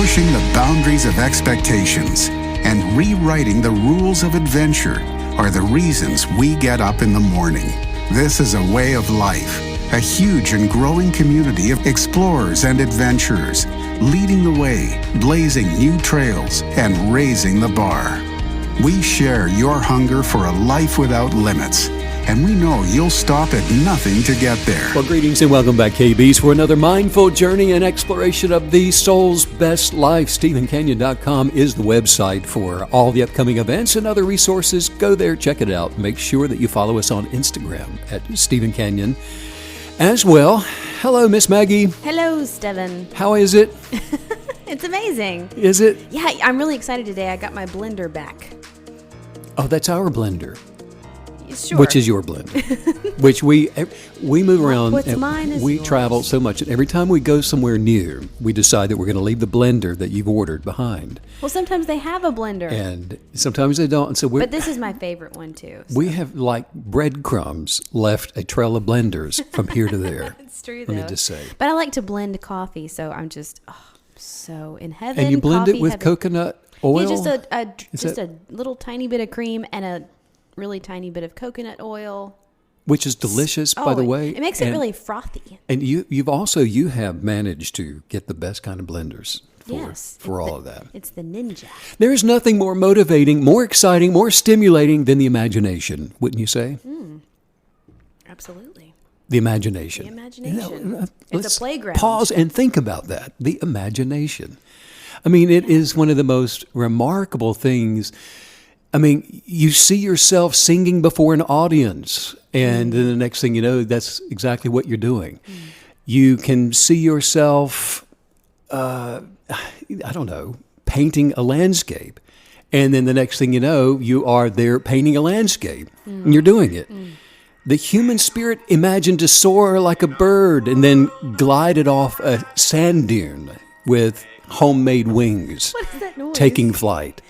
pushing the boundaries of expectations, and rewriting the rules of adventure are the reasons we get up in the morning. This is a way of life, a huge and growing community of explorers and adventurers, leading the way, blazing new trails, and raising the bar. We share your hunger for a life without limits, and we know you'll stop at nothing to get there. Well, greetings and welcome back, KBs, for another mindful journey and exploration of the soul's best life. StephenCanyon.com is the website for all the upcoming events and other resources. Go there, check it out. Make sure that you follow us on Instagram at Stephen Canyon as well. Hello, Miss Maggie. Hello, Stephen. How is it? It's amazing. Is it? Yeah, I'm really excited today. I got my blender back. Oh, that's our blender. Sure. Which is your blender, which we move around. What's and mine is we yours. travel so much. And every time we go somewhere new, we decide that we're going to leave the blender that you've ordered behind. Well, sometimes they have a blender. And sometimes they don't. And so but this is my favorite one, too. So. We have, like breadcrumbs, left a trail of blenders from here to there. It's true, though. Let me just say. But I like to blend coffee, so I'm just so in heaven. And you blend it with heaven. coconut oil? Yeah, just a little tiny bit of cream and a really tiny bit of coconut oil, which is delicious, by the way. It makes it really frothy. And you have managed to get the best kind of blenders for all of that. It's the ninja. There is nothing more motivating, more exciting, more stimulating than the imagination, wouldn't you say? Absolutely. The imagination. The imagination. It's a playground. Pause and think about that. The imagination. I mean, it is one of the most remarkable things. I mean, you see yourself singing before an audience, and then the next thing you know, that's exactly what you're doing. You can see yourself, painting a landscape, and then the next thing you know, you are there painting a landscape, and you're doing it. The human spirit imagined to soar like a bird and then glided off a sand dune with homemade wings, What is that noise? taking flight.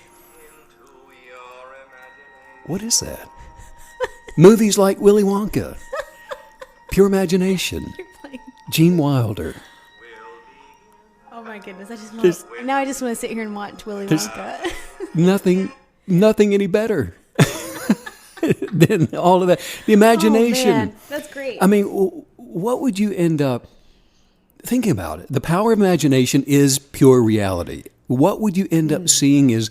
What is that? Movies like Willy Wonka, Pure Imagination, Gene Wilder. Oh my goodness! I just want to sit here and watch Willy Wonka. Nothing any better than all of that. The imagination. Oh, man. That's great. I mean, what would you end up thinking about it? The power of imagination is pure reality. What would you end up seeing is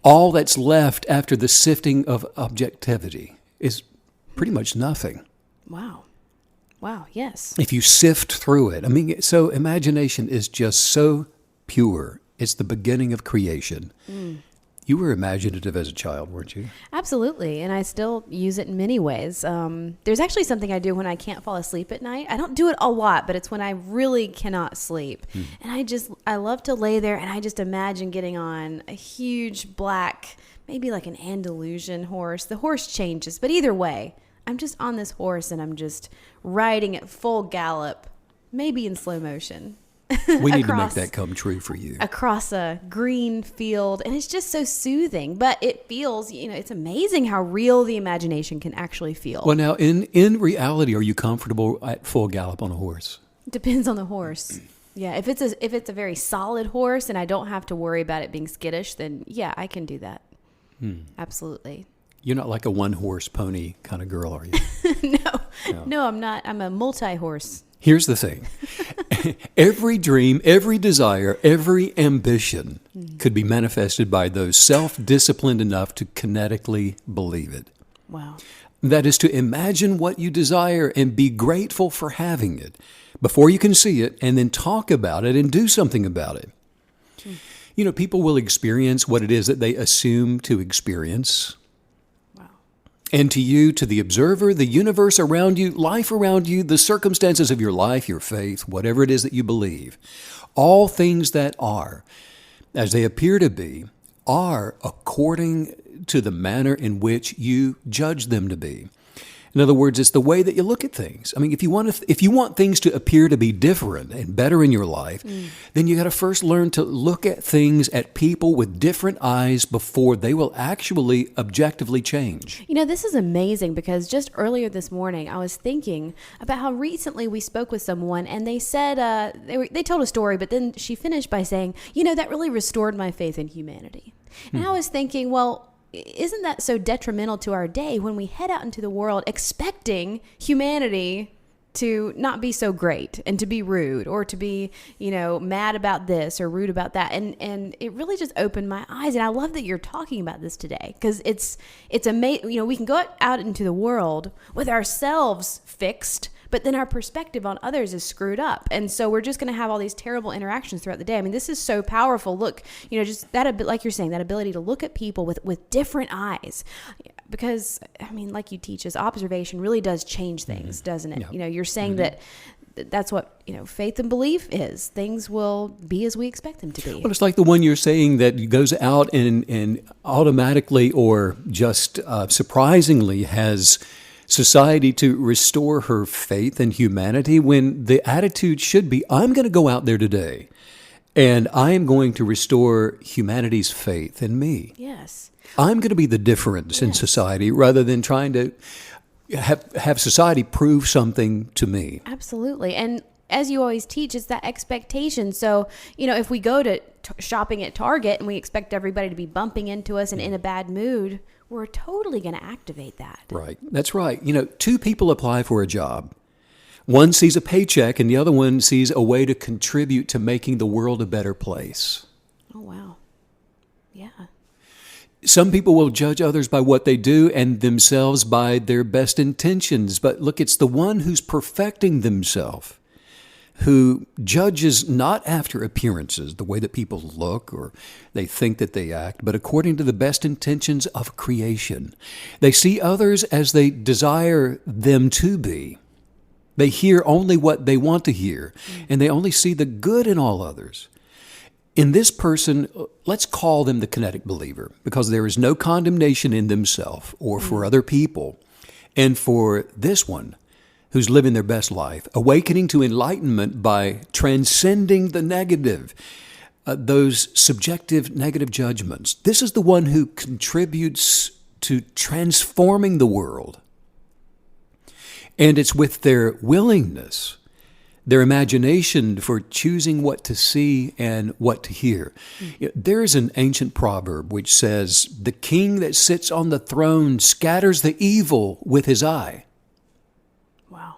all that's left after the sifting of objectivity is pretty much nothing. Wow, yes. If you sift through it. I mean, so imagination is just so pure. It's the beginning of creation. You were imaginative as a child, weren't you? Absolutely, and I still use it in many ways. There's actually something I do when I can't fall asleep at night. I don't do it a lot, but it's when I really cannot sleep. And I love to lay there and I just imagine getting on a huge black, maybe like an Andalusian horse. The horse changes, but either way, I'm just on this horse and I'm just riding at full gallop, maybe in slow motion. We need to make that come true for you. Across a green field, and it's just so soothing. But it feels, it's amazing how real the imagination can actually feel. Well, now, in reality, are you comfortable at full gallop on a horse? Depends on the horse. Yeah, if it's a very solid horse and I don't have to worry about it being skittish, then yeah, I can do that. Absolutely. You're not like a one-horse pony kind of girl, are you? No, I'm not. I'm a multi-horse. Here's the thing. Every dream, every desire, every ambition could be manifested by those self-disciplined enough to kinetically believe it. Wow. That is to imagine what you desire and be grateful for having it before you can see it, and then talk about it and do something about it. People will experience what it is that they assume to experience. And to you, to the observer, the universe around you, life around you, the circumstances of your life, your faith, whatever it is that you believe, all things that are, as they appear to be, are according to the manner in which you judge them to be. In other words, it's the way that you look at things. I mean, if you want things to appear to be different and better in your life, then you got to first learn to look at things, at people with different eyes before they will actually objectively change. You know, this is amazing because just earlier this morning, I was thinking about how recently we spoke with someone and they said, they told a story, but then she finished by saying, you know, that really restored my faith in humanity. And I was thinking, well, isn't that so detrimental to our day when we head out into the world expecting humanity to not be so great and to be rude or to be, you know, mad about this or rude about that? And it really just opened my eyes. And I love that you're talking about this today because it's amazing. You know, we can go out into the world with ourselves fixed, but then our perspective on others is screwed up. And so we're just going to have all these terrible interactions throughout the day. I mean, this is so powerful. Look, you know, just that, like you're saying, that ability to look at people with different eyes. Because, I mean, like you teach us, observation really does change things, doesn't it? Yeah. You know, you're saying that's what, you know, faith and belief is. Things will be as we expect them to be. Well, it's like the one you're saying that goes out and automatically or just surprisingly has society to restore her faith in humanity when the attitude should be, I'm going to go out there today and I am going to restore humanity's faith in me. Yes. I'm going to be the difference in society rather than trying to have society prove something to me. Absolutely. And as you always teach, it's that expectation. So, you know, if we go to shopping at Target and we expect everybody to be bumping into us and in a bad mood, we're totally going to activate that. Right. That's right. You know, two people apply for a job. One sees a paycheck and the other one sees a way to contribute to making the world a better place. Oh, wow. Yeah. Some people will judge others by what they do and themselves by their best intentions. But look, it's the one who's perfecting themselves who judges not after appearances, the way that people look or they think that they act, but according to the best intentions of creation. They see others as they desire them to be. They hear only what they want to hear, and they only see the good in all others. In this person, let's call them the kinetic believer, because there is no condemnation in themselves or for other people. And for this one, who's living their best life, awakening to enlightenment by transcending the negative, those subjective negative judgments. This is the one who contributes to transforming the world. And it's with their willingness, their imagination for choosing what to see and what to hear. There's an ancient proverb which says, "The king that sits on the throne scatters the evil with his eye." Wow.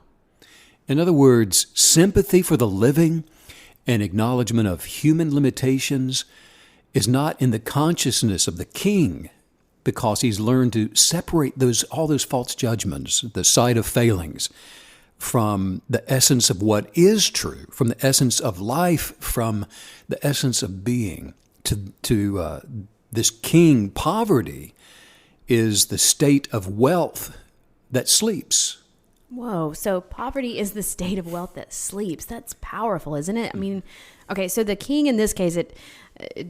In other words, sympathy for the living and acknowledgement of human limitations is not in the consciousness of the king, because he's learned to separate all those false judgments, the sight of failings, from the essence of what is true, from the essence of life, from the essence of being. To this king, poverty is the state of wealth that sleeps. Whoa. So poverty is the state of wealth that sleeps. That's powerful, isn't it? I mean, okay, so the king in this case, it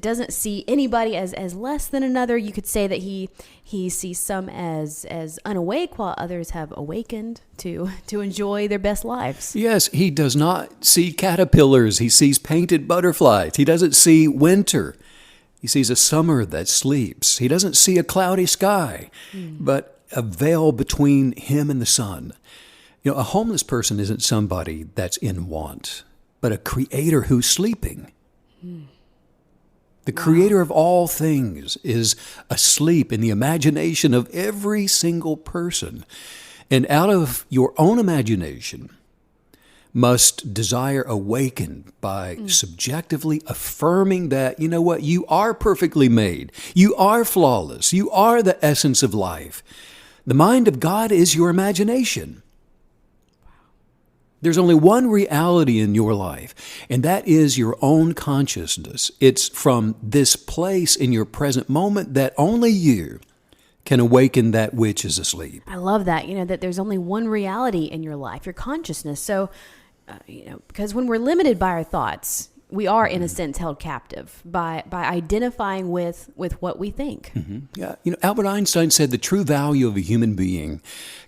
doesn't see anybody as less than another. You could say that he sees some as unawake while others have awakened to enjoy their best lives. Yes, he does not see caterpillars. He sees painted butterflies. He doesn't see winter. He sees a summer that sleeps. He doesn't see a cloudy sky, but a veil between him and the sun. You know, a homeless person isn't somebody that's in want, but a creator who's sleeping. The creator of all things is asleep in the imagination of every single person. And out of your own imagination must desire awaken by subjectively affirming that, you know what, you are perfectly made. You are flawless. You are the essence of life. The mind of God is your imagination. There's only one reality in your life, and that is your own consciousness. It's from this place in your present moment that only you can awaken that which is asleep. I love that, that there's only one reality in your life, your consciousness. So, because when we're limited by our thoughts, we are in a sense held captive by identifying with what we think. Yeah, Albert Einstein said the true value of a human being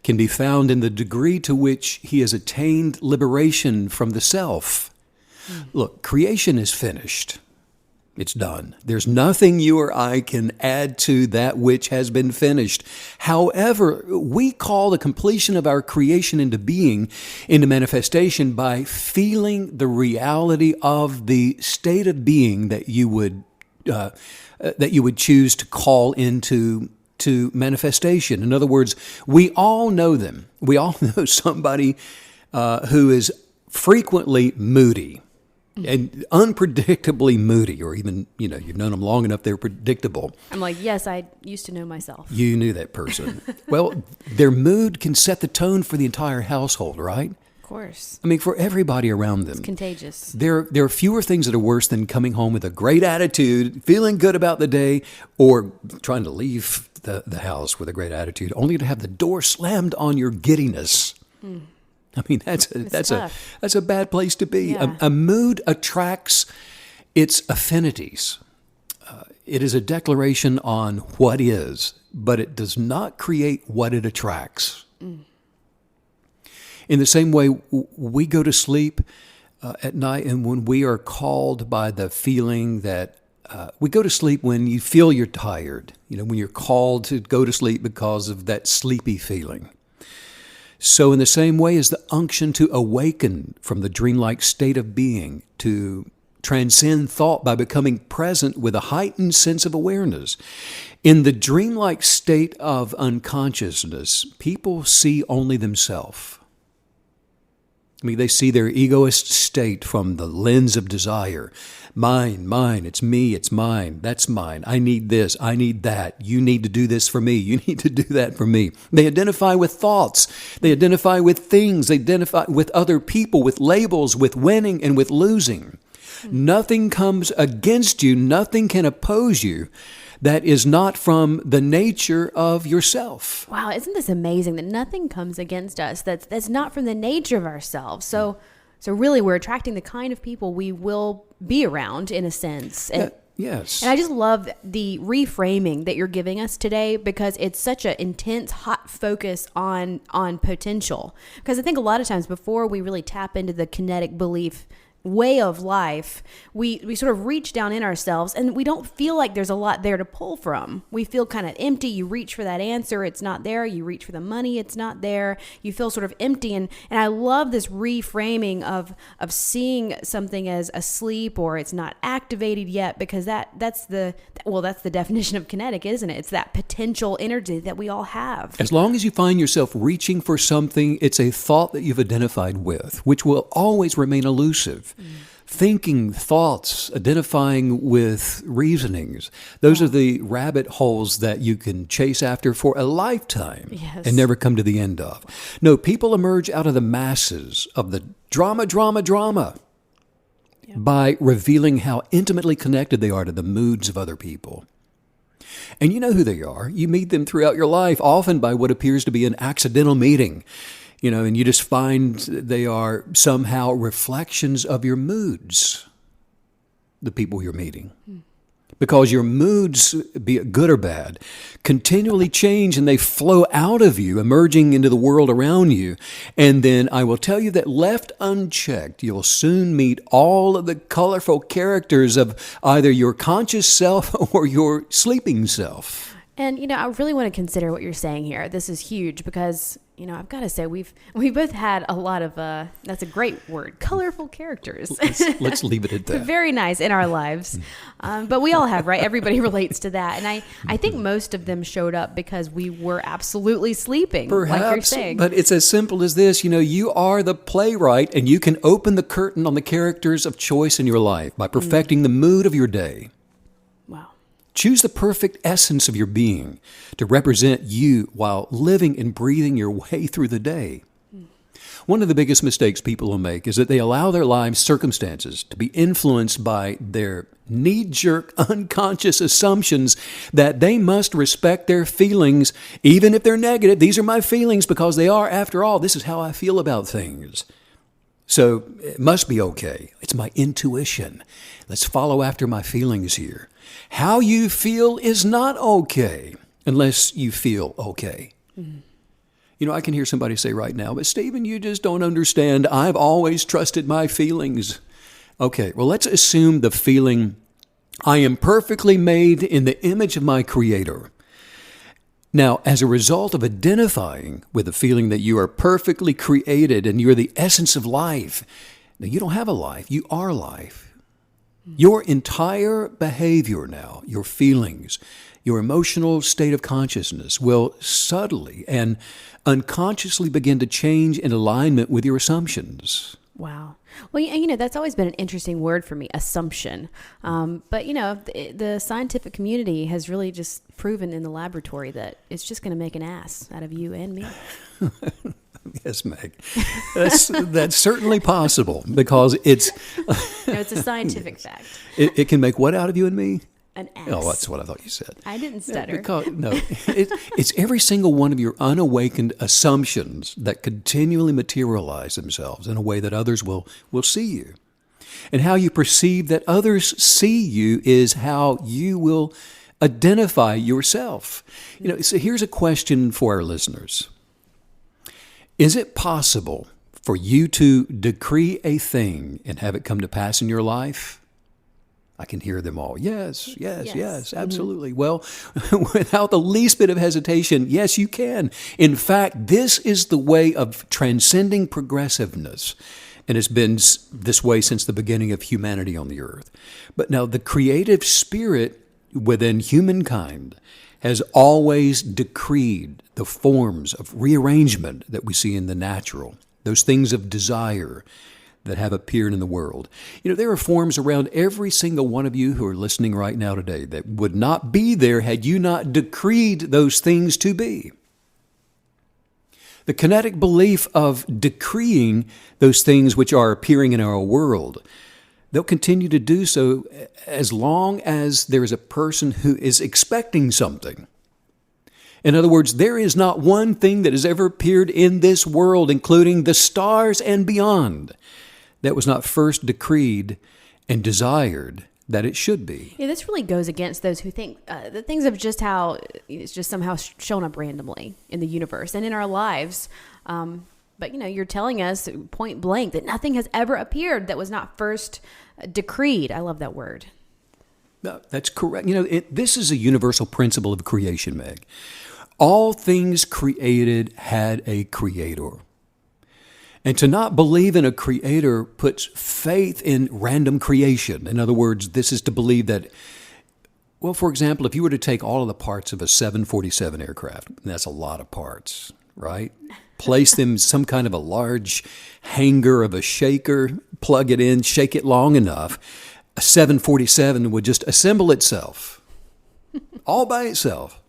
can be found in the degree to which he has attained liberation from the self. Look, creation is finished. It's done. There's nothing you or I can add to that which has been finished. However, we call the completion of our creation into being, into manifestation, by feeling the reality of the state of being that you would choose to call into manifestation. In other words, we all know them. We all know somebody who is frequently moody. And unpredictably moody, or even, you've known them long enough, they're predictable. I'm like, yes, I used to know myself. You knew that person. Well, their mood can set the tone for the entire household, right? Of course. I mean, for everybody around them. It's contagious. There are fewer things that are worse than coming home with a great attitude, feeling good about the day, or trying to leave the house with a great attitude, only to have the door slammed on your giddiness. I mean, that's a bad place to be. Yeah. A mood attracts its affinities. It is a declaration on what is, but it does not create what it attracts. In the same way, we go to sleep at night, and when we are called by the feeling that we go to sleep when you feel you're tired, when you're called to go to sleep because of that sleepy feeling. So in the same way as the unction to awaken from the dreamlike state of being, to transcend thought by becoming present with a heightened sense of awareness. In the dreamlike state of unconsciousness, people see only themselves. I mean, they see their egoist state from the lens of desire. Mine, it's me, it's mine, that's mine. I need this, I need that. You need to do this for me. You need to do that for me. They identify with thoughts. They identify with things. They identify with other people, with labels, with winning and with losing. Nothing comes against you. Nothing can oppose you that is not from the nature of yourself. Wow, isn't this amazing that nothing comes against us that's not from the nature of ourselves? So really, we're attracting the kind of people we will be around, in a sense. And, yes. And I just love the reframing that you're giving us today, because it's such an intense, hot focus on potential. Because I think a lot of times before we really tap into the kinetic belief way of life, we sort of reach down in ourselves and we don't feel like there's a lot there to pull from. We feel kind of empty. You reach for that answer, it's not there. You reach for the money, it's not there. You feel sort of empty. And I love this reframing of seeing something as asleep or it's not activated yet, because that's the definition of kinetic, isn't it? It's that potential energy that we all have. As long as you find yourself reaching for something, it's a thought that you've identified with, which will always remain elusive. Thinking, thoughts, identifying with reasonings. Those are the rabbit holes that you can chase after for a lifetime. Yes. And never come to the end of. No, people emerge out of the masses of the drama by revealing how intimately connected they are to the moods of other people. And you know who they are. You meet them throughout your life, often by what appears to be an accidental meeting. And you just find they are somehow reflections of your moods, the people you're meeting. Because your moods, be it good or bad, continually change and they flow out of you, emerging into the world around you. And then I will tell you that left unchecked, you'll soon meet all of the colorful characters of either your conscious self or your sleeping self. And, I really want to consider what you're saying here. This is huge because, I've got to say we both had a lot of, that's a great word, colorful characters. Let's leave it at that. Very nice in our lives. But we all have, right? Everybody relates to that. And I think most of them showed up because we were absolutely sleeping, perhaps, like you're saying. But it's as simple as this. You are the playwright and you can open the curtain on the characters of choice in your life by perfecting the mood of your day. Wow. Choose the perfect essence of your being to represent you while living and breathing your way through the day. One of the biggest mistakes people will make is that they allow their lives' circumstances to be influenced by their knee-jerk, unconscious assumptions that they must respect their feelings, even if they're negative. These are my feelings because they are, after all, this is how I feel about things. So it must be okay. It's my intuition. Let's follow after my feelings here. How you feel is not okay unless you feel okay. Mm-hmm. You know, I can hear somebody say right now, but Stephen, you just don't understand. I've always trusted my feelings. Okay, well, let's assume the feeling, I am perfectly made in the image of my Creator. Now, as a result of identifying with the feeling that you are perfectly created and you're the essence of life, now you don't have a life, you are life. Your entire behavior now, your feelings, your emotional state of consciousness will subtly and unconsciously begin to change in alignment with your assumptions. Wow. Well, you know, that's always been an interesting word for me, assumption. But, you know, the scientific community has really just proven in the laboratory that it's just going to make an ass out of you and me. Yes, Meg. That's certainly possible because it's... No, it's a scientific fact. It can make what out of you and me? An ass. Oh, that's what I thought you said. I didn't stutter. It's every single one of your unawakened assumptions that continually materialize themselves in a way that others will see you. And how you perceive that others see you is how you will identify yourself. You know, so here's a question for our listeners. Is it possible for you to decree a thing and have it come to pass in your life? I can hear them all. Yes, absolutely. Mm-hmm. Well, without the least bit of hesitation, yes, you can. In fact, this is the way of transcending progressiveness. And it's been this way since the beginning of humanity on the earth. But now the creative spirit within humankind has always decreed the forms of rearrangement that we see in the natural, those things of desire that have appeared in the world. You know, there are forms around every single one of you who are listening right now today that would not be there had you not decreed those things to be. The kinetic belief of decreeing those things which are appearing in our world, they'll continue to do so as long as there is a person who is expecting something. In other words, there is not one thing that has ever appeared in this world, including the stars and beyond, that was not first decreed and desired that it should be. Yeah, this really goes against those who think that things have just how it's just somehow shown up randomly in the universe and in our lives. But, you know, you're telling us point blank that nothing has ever appeared that was not first decreed. I love that word. No, that's correct. You know, this is a universal principle of creation, Meg. All things created had a creator. And to not believe in a creator puts faith in random creation. In other words, this is to believe that, well, for example, if you were to take all of the parts of a 747 aircraft, and that's a lot of parts, right? Place them in some kind of a large hanger of a shaker, plug it in, shake it long enough, a 747 would just assemble itself all by itself.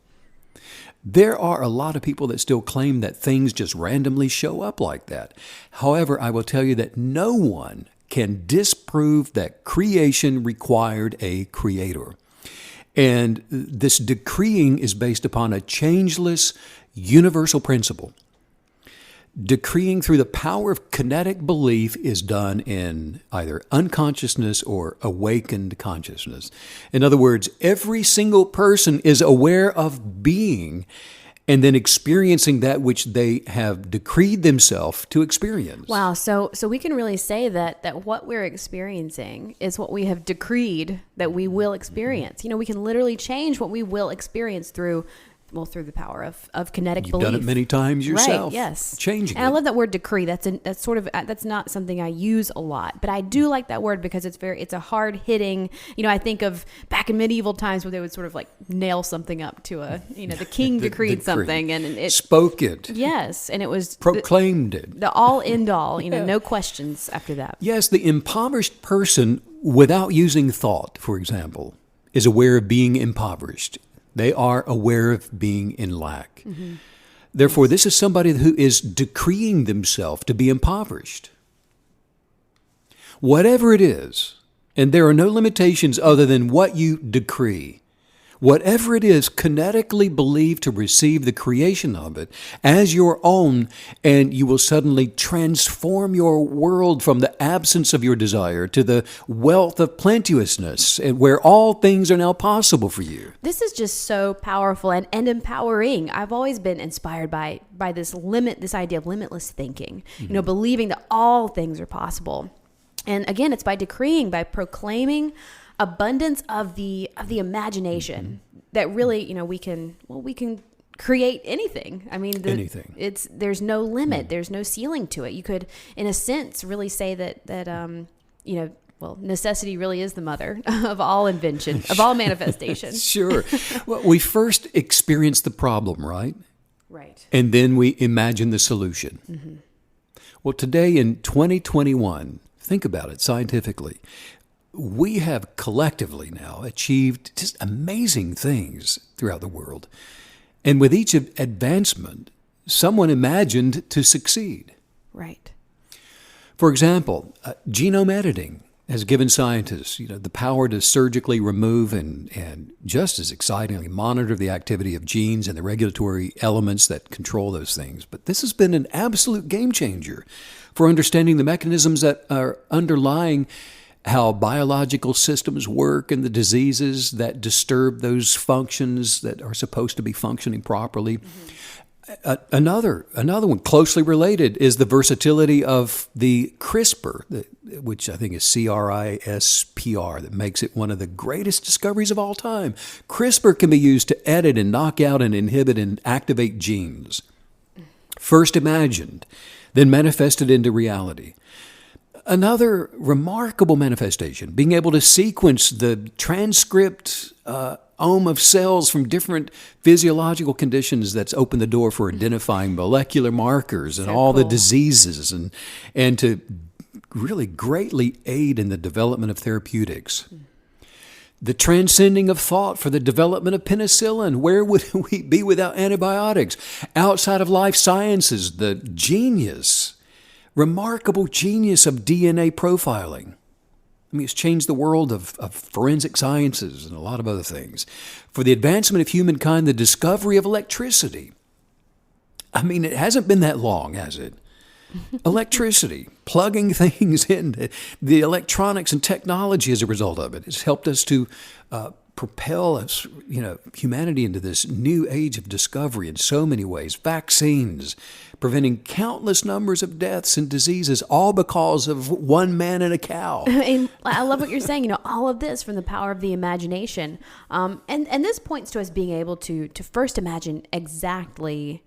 There are a lot of people that still claim that things just randomly show up like that. However, I will tell you that no one can disprove that creation required a creator. And this decreeing is based upon a changeless, universal principle. Decreeing through the power of kinetic belief is done in either unconsciousness or awakened consciousness. In other words, every single person is aware of being and then experiencing that which they have decreed themselves to experience. Wow. So we can really say that what we're experiencing is what we have decreed that we will experience. You know, we can literally change what we will experience through the power of kinetic belief. You've done it many times yourself. Right, yes. Changing and I love that word decree. That's not something I use a lot, but I do like that word because it's a hard hitting, you know, I think of back in medieval times where they would sort of like nail something up to the king decreed something and it spoke it. Yes. And it was proclaimed it. The all end all, no questions after that. Yes. The impoverished person without using thought, for example, is aware of being impoverished. They are aware of being in lack. Mm-hmm. Therefore, this is somebody who is decreeing themselves to be impoverished. Whatever it is, and there are no limitations other than what you decree. whatever it is, kinetically believe to receive the creation of it as your own, and you will suddenly transform your world from the absence of your desire to the wealth of plenteousness, and where all things are now possible for you. This is just so powerful and empowering. I've always been inspired by this idea of limitless thinking, believing that all things are possible. And again, it's by decreeing, by proclaiming abundance of the imagination that really, we can create anything. I mean, anything. There's no limit. There's no ceiling to it. You could, in a sense, really say that necessity really is the mother of all invention, of all manifestation. Sure. Well, we first experience the problem, right? Right. And then we imagine the solution. Mm-hmm. Well, today in 2021, think about it scientifically. We have collectively now achieved just amazing things throughout the world. And with each advancement, someone imagined to succeed. Right. For example, genome editing has given scientists, the power to surgically remove and just as excitingly monitor the activity of genes and the regulatory elements that control those things. But this has been an absolute game changer for understanding the mechanisms that are underlying how biological systems work and the diseases that disturb those functions that are supposed to be functioning properly. Mm-hmm. Another one closely related is the versatility of the CRISPR, which I think is CRISPR, that makes it one of the greatest discoveries of all time. CRISPR can be used to edit and knock out and inhibit and activate genes. First imagined, then manifested into reality. Another remarkable manifestation, being able to sequence the transcript of cells from different physiological conditions that's opened the door for identifying molecular markers and all the diseases and to really greatly aid in the development of therapeutics. The transcending of thought for the development of penicillin. Where would we be without antibiotics? Outside of life sciences, the remarkable genius of DNA profiling. I mean, it's changed the world of forensic sciences and a lot of other things. For the advancement of humankind, the discovery of electricity. I mean, it hasn't been that long, has it? Electricity, plugging things in, the electronics and technology as a result of it, has helped us to propel us, humanity into this new age of discovery in so many ways. Vaccines, preventing countless numbers of deaths and diseases, all because of one man and a cow. And I love what you're saying. All of this from the power of the imagination, and this points to us being able to first imagine exactly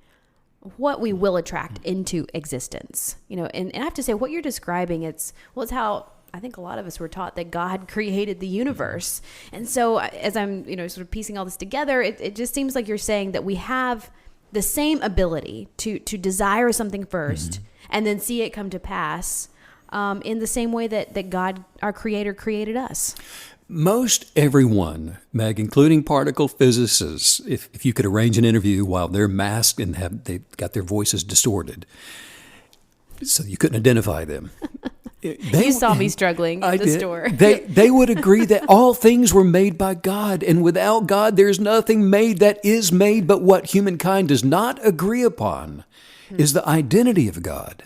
what we will attract into existence. And I have to say, what you're describing, it's how I think a lot of us were taught that God created the universe. And so as I'm, sort of piecing all this together, it just seems like you're saying that we have the same ability to desire something first and then see it come to pass in the same way that God, our creator, created us. Most everyone, Meg, including particle physicists, if you could arrange an interview while they're masked and they've got their voices distorted, so you couldn't identify them. You saw me struggling at the store. They would agree that all things were made by God, and without God, there's nothing made that is made. But what humankind does not agree upon is the identity of God.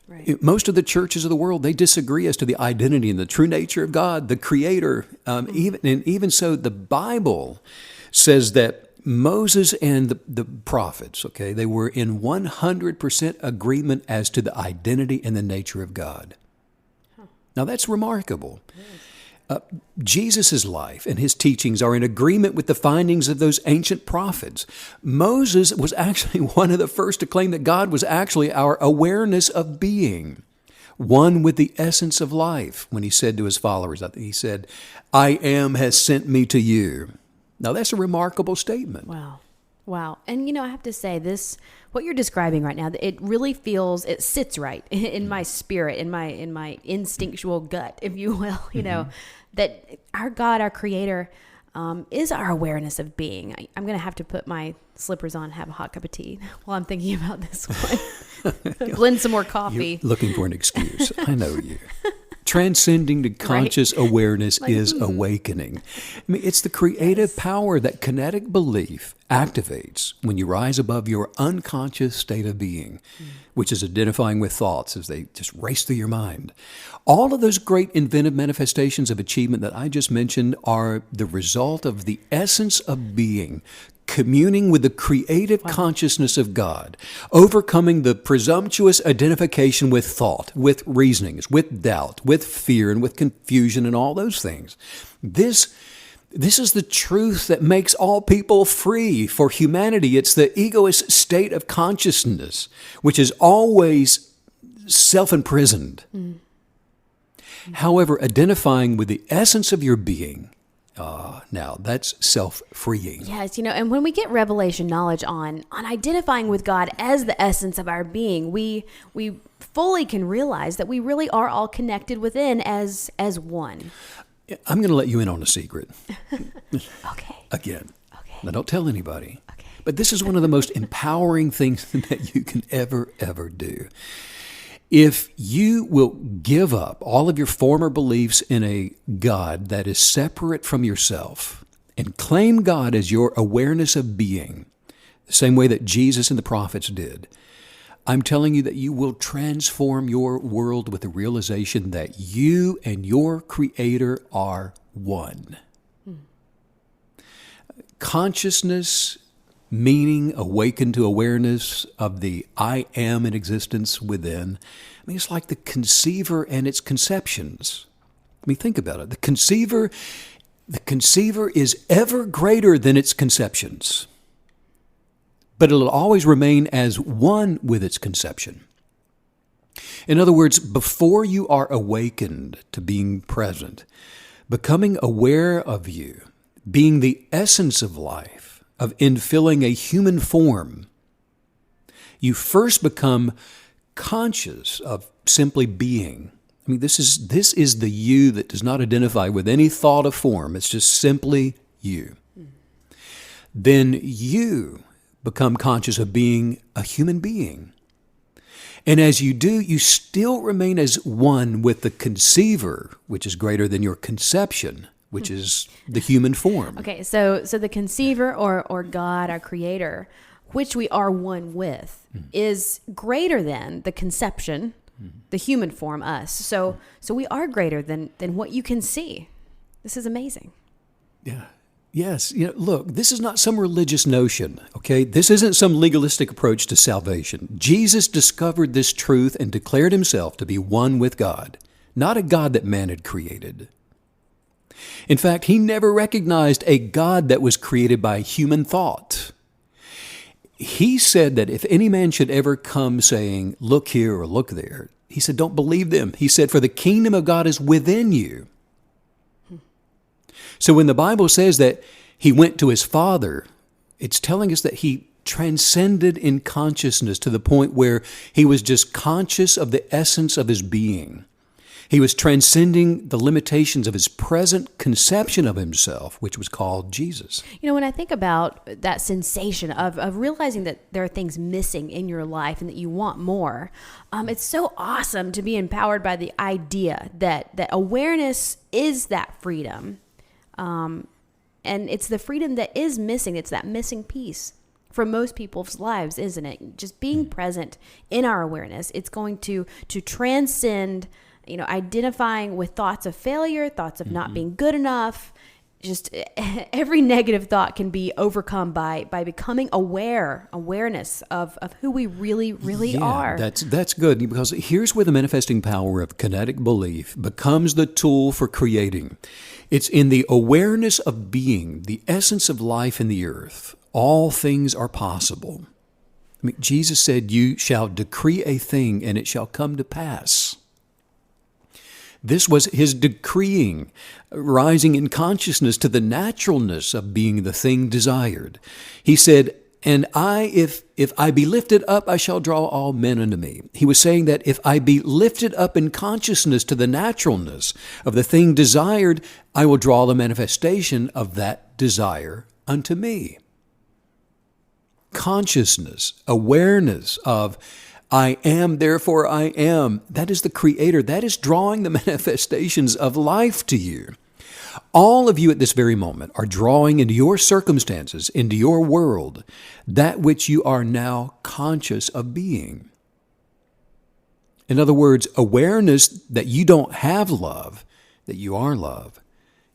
Right. Most of the churches of the world, they disagree as to the identity and the true nature of God, the Creator. Even so, the Bible says that Moses and the prophets, they were in 100% agreement as to the identity and the nature of God. Now, that's remarkable. Jesus' life and his teachings are in agreement with the findings of those ancient prophets. Moses was actually one of the first to claim that God was actually our awareness of being, one with the essence of life, when he said to his followers, I think he said, "I am has sent me to you." Now, that's a remarkable statement. Wow. And, I have to say this, what you're describing right now, it really feels, it sits right in my spirit, in my instinctual gut, if you will, that our God, our creator, is our awareness of being. I'm going to have to put my slippers on and have a hot cup of tea while I'm thinking about this one. Blend some more coffee. You're looking for an excuse. I know you. transcending to conscious awareness is Hmm. awakening. I mean, it's the creative power that kinetic belief activates when you rise above your unconscious state of being, which is identifying with thoughts as they just race through your mind. All of those great inventive manifestations of achievement that I just mentioned are the result of the essence of being, communing with the creative consciousness of God, overcoming the presumptuous identification with thought, with reasonings, with doubt, with fear, and with confusion, and all those things. This is the truth that makes all people free. For humanity, it's the egoist state of consciousness, which is always self-imprisoned. However, identifying with the essence of your being, now that's self-freeing. Yes, and when we get revelation knowledge on identifying with God as the essence of our being, we fully can realize that we really are all connected within as one. I'm going to let you in on a secret. Okay. Again. Okay. Now, don't tell anybody. Okay. But this is one of the most empowering things that you can ever do. If you will give up all of your former beliefs in a God that is separate from yourself and claim God as your awareness of being, the same way that Jesus and the prophets did, I'm telling you that you will transform your world with the realization that you and your Creator are one. Consciousness, meaning, awakened to awareness of the I am in existence within. I mean, it's like the conceiver and its conceptions. I mean, think about it. The conceiver is ever greater than its conceptions, but it'll always remain as one with its conception. In other words, before you are awakened to being present, becoming aware of you, being the essence of life, of infilling a human form, you first become conscious of simply being. I mean, this is the you that does not identify with any thought of form. It's just simply you. Then you become conscious of being a human being. And as you do, you still remain as one with the conceiver, which is greater than your conception, which is the human form. Okay, so the conceiver or God, our creator, which we are one with, is greater than the conception, the human form, us. So we are greater than what you can see. This is amazing. Yeah. Yes. Look, this is not some religious notion, okay? This isn't some legalistic approach to salvation. Jesus discovered this truth and declared himself to be one with God, not a God that man had created. In fact, he never recognized a God that was created by human thought. He said that if any man should ever come saying, look here or look there, he said, don't believe them. He said, for the kingdom of God is within you. So when the Bible says that he went to his Father, it's telling us that he transcended in consciousness to the point where he was just conscious of the essence of his being. He was transcending the limitations of his present conception of himself, which was called Jesus. When I think about that sensation of realizing that there are things missing in your life and that you want more, it's so awesome to be empowered by the idea that awareness is that freedom. And it's the freedom that is missing. It's that missing piece for most people's lives, isn't it? Just being present in our awareness. It's going to transcend, identifying with thoughts of failure, thoughts of not being good enough. Just every negative thought can be overcome by becoming awareness of who we really are. That's good, because here's where the manifesting power of kinetic belief becomes the tool for creating. It's in the awareness of being, the essence of life in the earth. All things are possible. I mean, Jesus said, you shall decree a thing and it shall come to pass. This was his decreeing, rising in consciousness to the naturalness of being the thing desired. He said, and if I be lifted up, I shall draw all men unto me. He was saying that if I be lifted up in consciousness to the naturalness of the thing desired, I will draw the manifestation of that desire unto me. Consciousness, awareness of I am, therefore I am. That is the Creator. That is drawing the manifestations of life to you. All of you at this very moment are drawing into your circumstances, into your world, that which you are now conscious of being. In other words, awareness that you don't have love, that you are love.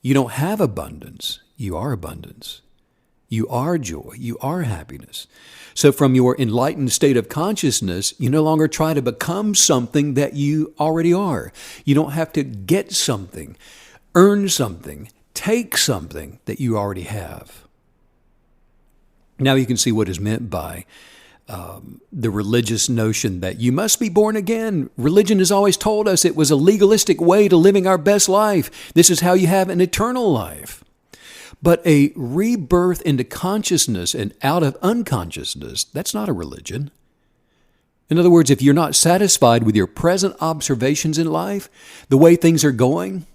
You don't have abundance, you are abundance. You are joy, you are happiness. So from your enlightened state of consciousness, you no longer try to become something that you already are. You don't have to get something, earn something, take something that you already have. Now you can see what is meant by the religious notion that you must be born again. Religion has always told us it was a legalistic way to living our best life. This is how you have an eternal life. But a rebirth into consciousness and out of unconsciousness, that's not a religion. In other words, if you're not satisfied with your present observations in life, the way things are going,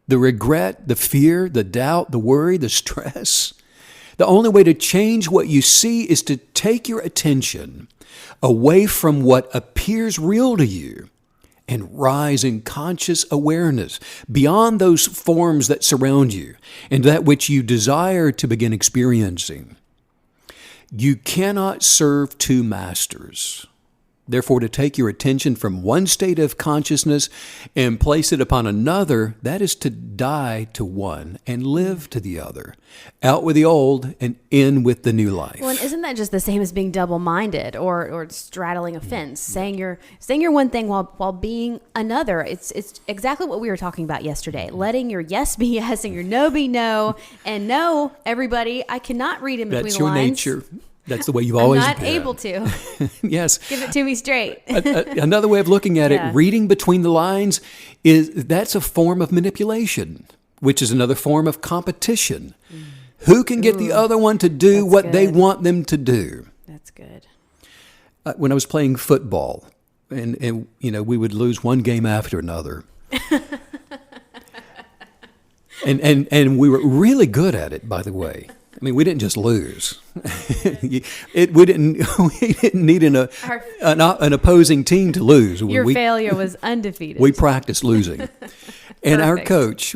the regret, the fear, the doubt, the worry, the stress, the only way to change what you see is to take your attention away from what appears real to you and rise in conscious awareness beyond those forms that surround you and that which you desire to begin experiencing. You cannot serve two masters. Therefore, to take your attention from one state of consciousness and place it upon another, that is to die to one and live to the other. Out with the old and in with the new life. Well, and isn't that just the same as being double-minded or straddling a fence, saying you're one thing while being another? It's exactly what we were talking about yesterday. Letting your yes be yes and your no be no. And no, everybody, I cannot read in between the lines. That's your nature. That's the way you've always been. I'm not able to. Yes. Give it to me straight. Another way of looking at it, reading between the lines, that's a form of manipulation, which is another form of competition. Who can get the other one to do what they want them to do? That's good. When I was playing football, and we would lose one game after another. and we were really good at it, by the way. I mean, we didn't just lose. We didn't need an opposing team to lose. Your failure was undefeated. We practiced losing. And our coach,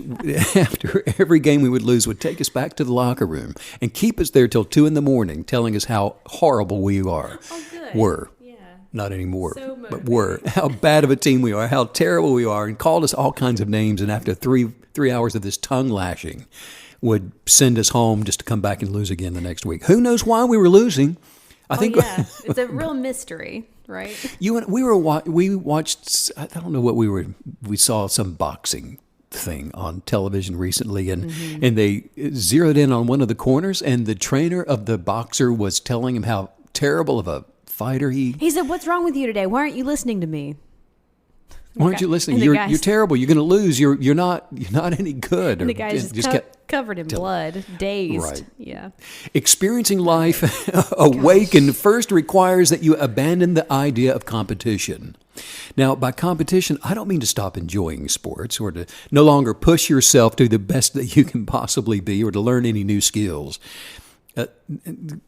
after every game we would lose, would take us back to the locker room and keep us there till 2 a.m, telling us how horrible we are. Oh, good. Were. Yeah. Not anymore, So but were. How bad of a team we are, how terrible we are, and called us all kinds of names. And after three hours of this tongue lashing, would send us home just to come back and lose again the next week. Who knows why we were losing? I think it's a real mystery, right? We watched. I don't know what we saw some boxing thing on television recently, and they zeroed in on one of the corners, and the trainer of the boxer was telling him how terrible of a fighter he said, "What's wrong with you today? Why aren't you listening to me? Why aren't you listening? You're terrible. You're going to lose. You're not any good." And the guy just covered in blood, dazed. Right. Yeah. Experiencing life awakened first requires that you abandon the idea of competition. Now, by competition, I don't mean to stop enjoying sports or to no longer push yourself to the best that you can possibly be or to learn any new skills.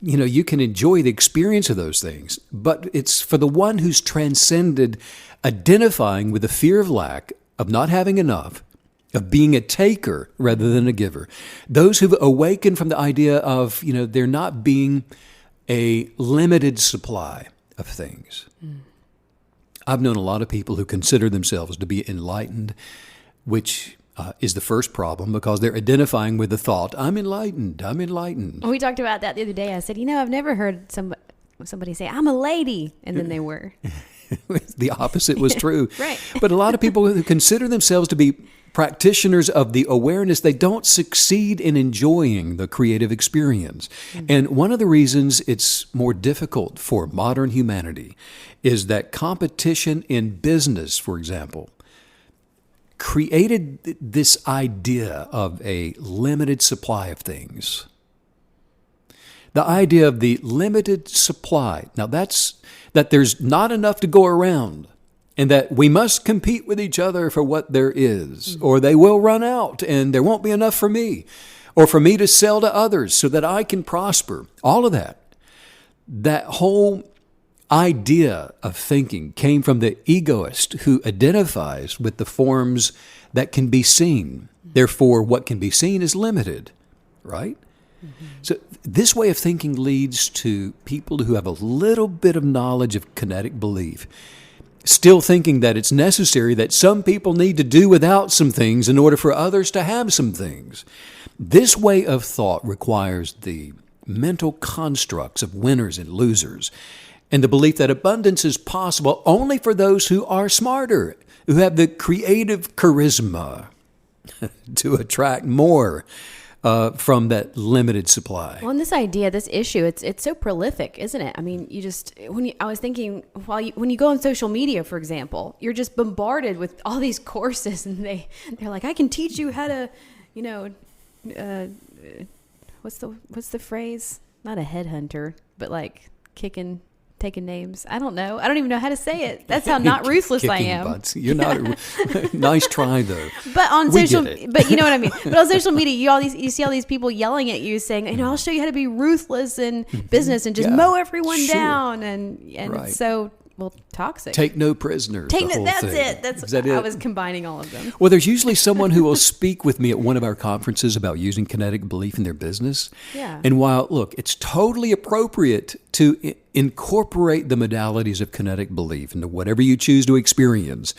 You can enjoy the experience of those things, but it's for the one who's transcended identifying with the fear of lack, of not having enough, of being a taker rather than a giver. Those who've awakened from the idea of, there not being a limited supply of things. I've known a lot of people who consider themselves to be enlightened, which is the first problem because they're identifying with the thought, I'm enlightened. We talked about that the other day. I said, I've never heard somebody say, I'm a lady, and then they were. The opposite was true. Right. But a lot of people who consider themselves to be practitioners of the awareness, they don't succeed in enjoying the creative experience. And one of the reasons it's more difficult for modern humanity is that competition in business, for example, created this idea of a limited supply of things. The idea of the limited supply. Now that's that there's not enough to go around and that we must compete with each other for what there is, or they will run out and there won't be enough for me, or for me to sell to others so that I can prosper. All of that whole idea of thinking came from the egoist who identifies with the forms that can be seen. Therefore, what can be seen is limited, right? Mm-hmm. So this way of thinking leads to people who have a little bit of knowledge of kinetic belief, still thinking that it's necessary that some people need to do without some things in order for others to have some things. This way of thought requires the mental constructs of winners and losers, and the belief that abundance is possible only for those who are smarter, who have the creative charisma to attract more from that limited supply. Well, and this idea, this issue, it's so prolific, isn't it? I mean, I was thinking, when you go on social media, for example, you're just bombarded with all these courses, and they're like, I can teach you how to, what's the phrase? Not a headhunter, but like taking names. I don't know. I don't even know how to say it. That's how not ruthless I am. Butts. You're not. Nice try though. But on social, but you know what I mean. But on social media, you see all these people yelling at you, saying, I'll show you how to be ruthless in business and just mow everyone down, and right. It's so toxic. Take no prisoners. That's it. Is that it? I was combining all of them. Well, there's usually someone who will speak with me at one of our conferences about using kinetic belief in their business. Yeah. And while, look, it's totally appropriate to incorporate the modalities of kinetic belief into whatever you choose to experience,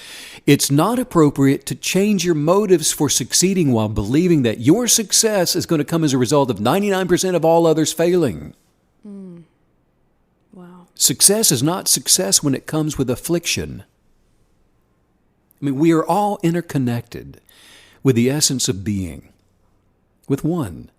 it's not appropriate to change your motives for succeeding while believing that your success is going to come as a result of 99% of all others failing. Wow. Success is not success when it comes with affliction. I mean, we are all interconnected with the essence of being, with one.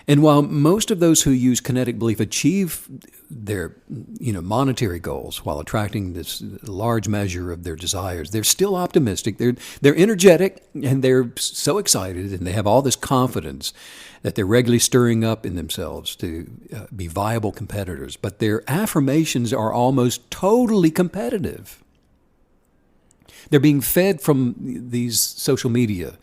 And while most of those who use kinetic belief achieve their, monetary goals while attracting this large measure of their desires, they're still optimistic. They're energetic, and they're so excited, and they have all this confidence that they're regularly stirring up in themselves to be viable competitors. But their affirmations are almost totally competitive. They're being fed from these social media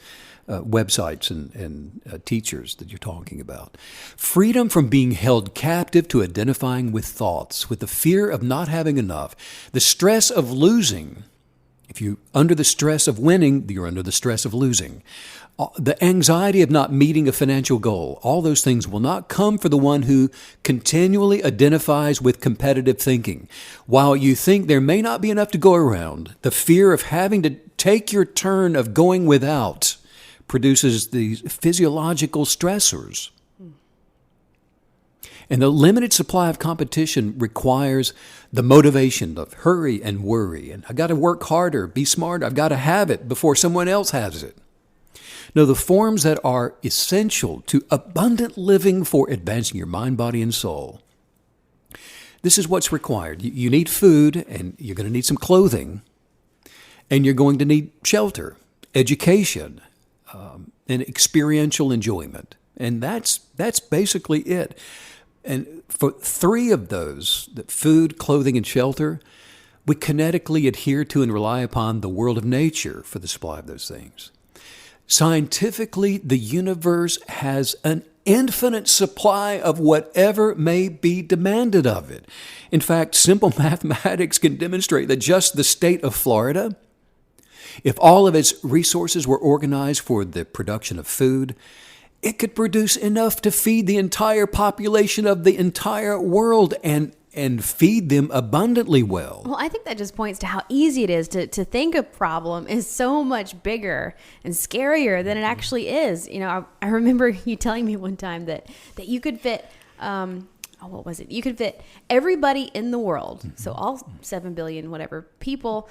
websites and teachers that you're talking about. Freedom from being held captive to identifying with thoughts, with the fear of not having enough, the stress of losing. If you're under the stress of winning, you're under the stress of losing. The anxiety of not meeting a financial goal, all those things will not come for the one who continually identifies with competitive thinking. While you think there may not be enough to go around, the fear of having to take your turn of going without produces these physiological stressors. And the limited supply of competition requires the motivation of hurry and worry. And I got to work harder, be smarter. I've got to have it before someone else has it. No, the forms that are essential to abundant living for advancing your mind, body, and soul. This is what's required. You need food, and you're going to need some clothing, and you're going to need shelter, education, and experiential enjoyment. And that's basically it. And for three of those, the food, clothing, and shelter, we kinetically adhere to and rely upon the world of nature for the supply of those things. Scientifically, the universe has an infinite supply of whatever may be demanded of it. In fact, simple mathematics can demonstrate that just the state of Florida, if all of its resources were organized for the production of food, it could produce enough to feed the entire population of the entire world and feed them abundantly well. Well, I think that just points to how easy it is to think a problem is so much bigger and scarier than it actually is. I remember you telling me one time that you could fit, what was it? You could fit everybody in the world, so all 7 billion, whatever, people,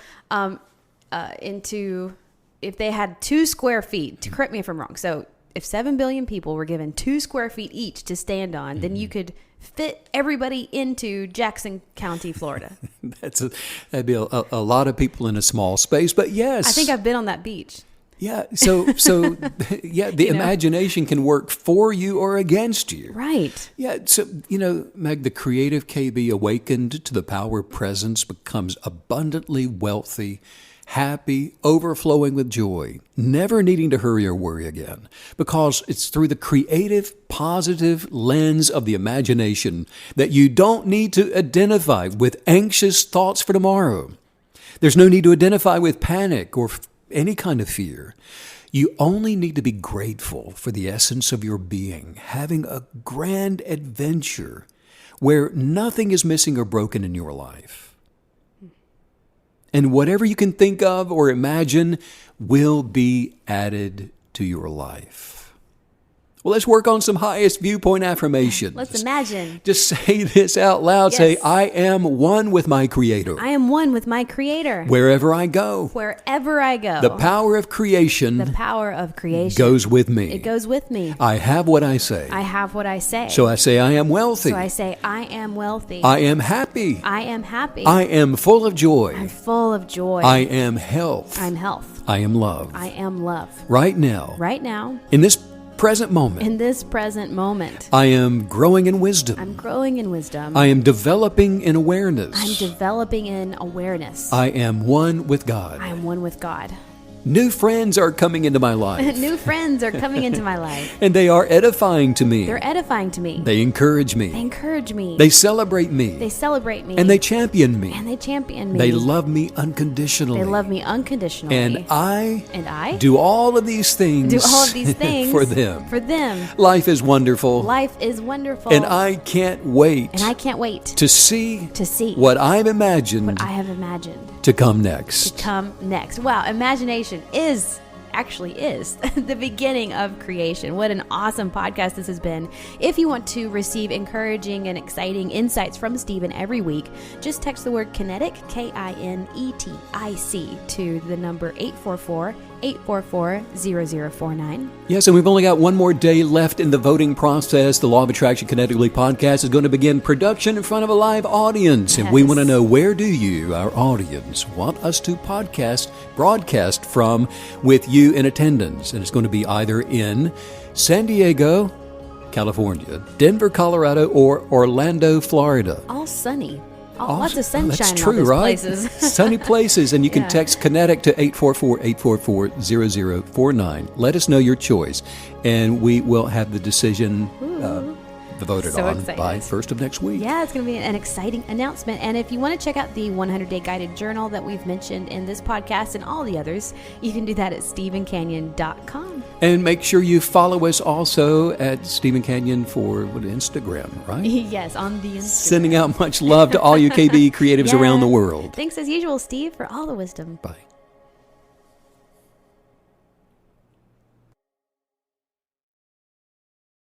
into, if they had 2 square feet, correct me if I'm wrong. So if 7 billion people were given 2 square feet each to stand on, then you could fit everybody into Jackson County, Florida. That'd be a lot of people in a small space, but yes. I think I've been on that beach. Yeah. So yeah, the imagination can work for you or against you. Right. Yeah. So, Meg, the creative KB awakened to the power of presence becomes abundantly wealthy, happy, overflowing with joy, never needing to hurry or worry again, because it's through the creative, positive lens of the imagination that you don't need to identify with anxious thoughts for tomorrow. There's no need to identify with panic or any kind of fear. You only need to be grateful for the essence of your being, having a grand adventure where nothing is missing or broken in your life. And whatever you can think of or imagine will be added to your life. Well, let's work on some highest viewpoint affirmations. Let's imagine. Just say this out loud. Yes. Say, I am one with my Creator. I am one with my Creator. Wherever I go. Wherever I go. The power of creation. The power of creation. Goes with me. It goes with me. I have what I say. I have what I say. So I say I am wealthy. So I say I am wealthy. I am happy. I am happy. I am full of joy. I'm full of joy. I am health. I'm health. I am love. I am love. Right now. Right now. In this present moment. In this present moment. I am growing in wisdom. I'm growing in wisdom. I am developing in awareness. I'm developing in awareness. I am one with God. I am one with God. New friends are coming into my life. New friends are coming into my life. And they are edifying to me. They're edifying to me. They encourage me. They encourage me. They celebrate me. They celebrate me. And they champion me. And they champion me. They love me unconditionally. They love me unconditionally. And I do all of these things for them. For them. Life is wonderful. Life is wonderful. And I can't wait. To see what I've imagined. What I have imagined. To come next. Wow, imagination is the beginning of creation. What an awesome podcast this has been. If you want to receive encouraging and exciting insights from Stephen every week, just text the word kinetic, Kinetic, to the number 844-844-0049. Yes, and we've only got one more day left in the voting process. The Law of Attraction Kinetic Belief podcast is going to begin production in front of a live audience. Yes. And we want to know, where do you, our audience, want us to broadcast from with you in attendance? And it's going to be either in San Diego, California, Denver, Colorado, or Orlando, Florida. All sunny. Lots of sunshine that's in true, all those right? places. Sunny places. And you can text Kinetic to 844-844-0049. Let us know your choice. And we will have the decision voted on by 1st of next week. Yeah, it's going to be an exciting announcement. And if you want to check out the 100-day guided journal that we've mentioned in this podcast and all the others, you can do that at StephenCanyon.com. And make sure you follow us also at Stephen Canyon for Instagram, right? Yes, on the Instagram. Sending out much love to all you KB creatives around the world. Thanks as usual, Steve, for all the wisdom. Bye.